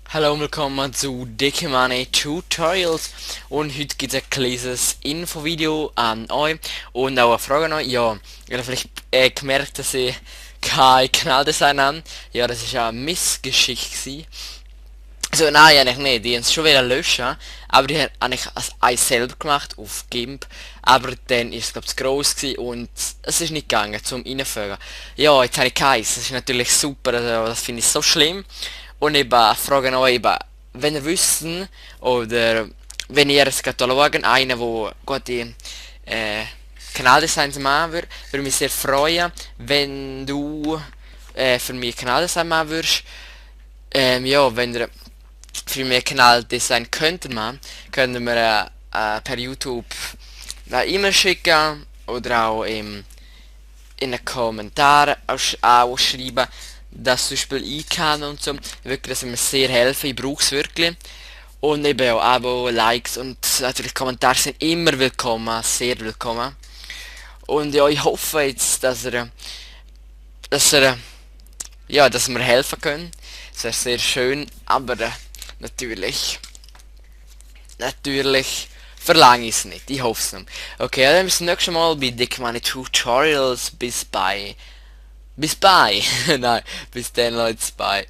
Hallo und willkommen zu Dekemane Tutorials und heute gibt es ein kleines Infovideo an euch und auch eine Frage an euch. Ja, ihr habt vielleicht gemerkt, dass ich kein Kanaldesign habe. Ja, das ist ja eine Missgeschichte gewesen. Also nein, eigentlich nicht, die haben es schon wieder löschen, aber die haben eigentlich als Eis selber gemacht auf GIMP, aber dann ist es glaube ich zu gross gewesen und es ist nicht gegangen zum reinfügen. Ja, jetzt habe ich keins, das ist natürlich super, also das finde ich so schlimm und eben fragen euch eben, wenn ihr wüssten oder wenn ihr es gerade schauen, einer wo gute Kanaldesigns machen würde mich sehr freuen, wenn du für mich Kanaldesign machen würdest. Ja, wenn ihr für mehr Kanaldesign könnten wir per YouTube eine E-Mail schicken oder auch in den Kommentaren auch schreiben, dass zum Beispiel ich kann und so. Wirklich, das würde mir sehr helfen, ich brauche es wirklich. Und eben auch Abo, Likes und natürlich Kommentare sind immer willkommen, sehr willkommen. Und ja, ich hoffe jetzt, dass er ja, dass wir helfen können. Das wäre sehr schön, aber natürlich verlange ich es nicht. Ich hoffe es nicht. Okay, dann bis zum nächsten Mal bei Dekemane Tutorials. Bis bye. Nein, bis dann Leute, bye.